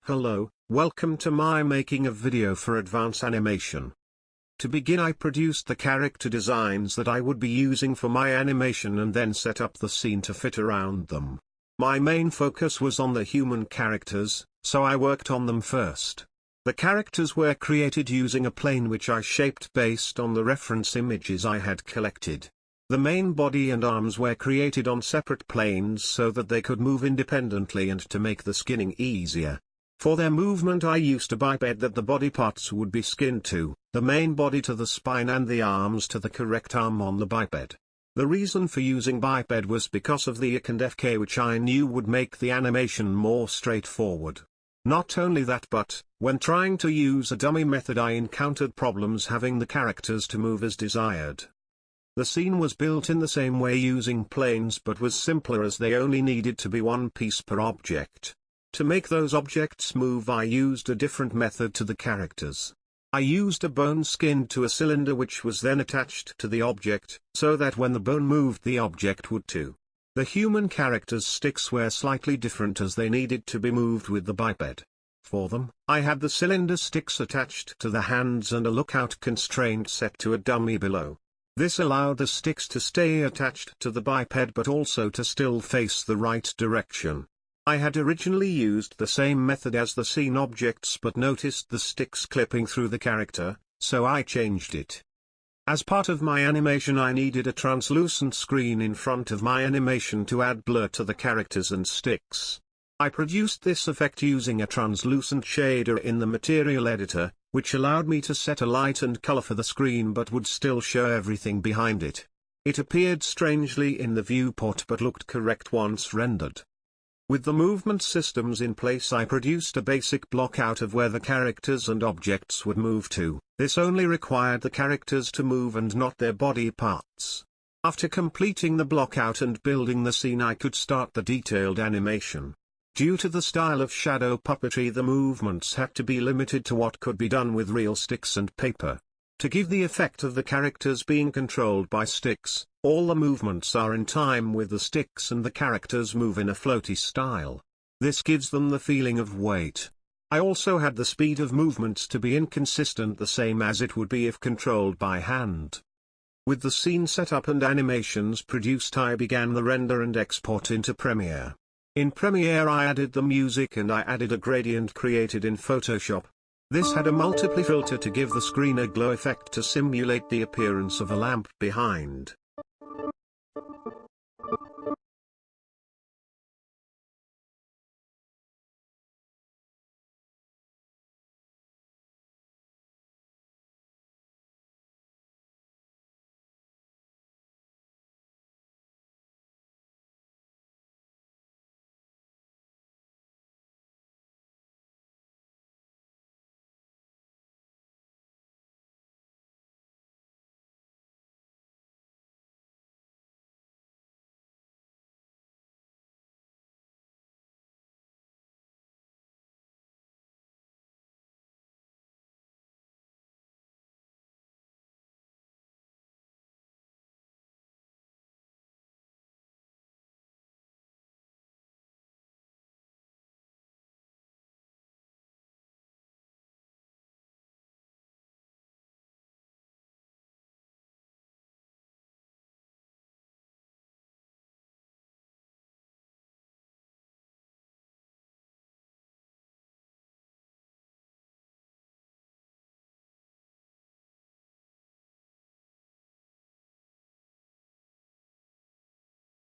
Hello, welcome to my making of video for advanced animation. To begin, I produced the character designs that I would be using for my animation and then set up the scene to fit around them. My main focus was on the human characters, so I worked on them first. The characters were created using a plane which I shaped based on the reference images I had collected. The main body and arms were created on separate planes so that they could move independently and to make the skinning easier. For their movement I used a biped that the body parts would be skinned to, the main body to the spine and the arms to the correct arm on the biped. The reason for using biped was because of the IK and FK, which I knew would make the animation more straightforward. Not only that, but, when trying to use a dummy method, I encountered problems having the characters to move as desired. The scene was built in the same way using planes but was simpler as they only needed to be one piece per object. To make those objects move, I used a different method to the characters. I used a bone skinned to a cylinder which was then attached to the object, so that when the bone moved the object would too. The human characters' sticks were slightly different as they needed to be moved with the biped. For them, I had the cylinder sticks attached to the hands and a lookout constraint set to a dummy below. This allowed the sticks to stay attached to the biped but also to still face the right direction. I had originally used the same method as the scene objects but noticed the sticks clipping through the character, so I changed it. As part of my animation, I needed a translucent screen in front of my animation to add blur to the characters and sticks. I produced this effect using a translucent shader in the material editor, which allowed me to set a light and color for the screen but would still show everything behind it. It appeared strangely in the viewport but looked correct once rendered. With the movement systems in place, I produced a basic block out of where the characters and objects would move to. This only required the characters to move and not their body parts. After completing the block out and building the scene, I could start the detailed animation. Due to the style of shadow puppetry, the movements had to be limited to what could be done with real sticks and paper. To give the effect of the characters being controlled by sticks, all the movements are in time with the sticks and the characters move in a floaty style. This gives them the feeling of weight. I also had the speed of movements to be inconsistent, the same as it would be if controlled by hand. With the scene set up and animations produced, I began the render and export into Premiere. In Premiere I added the music and I added a gradient created in Photoshop. This had a multiply filter to give the screen a glow effect to simulate the appearance of a lamp behind.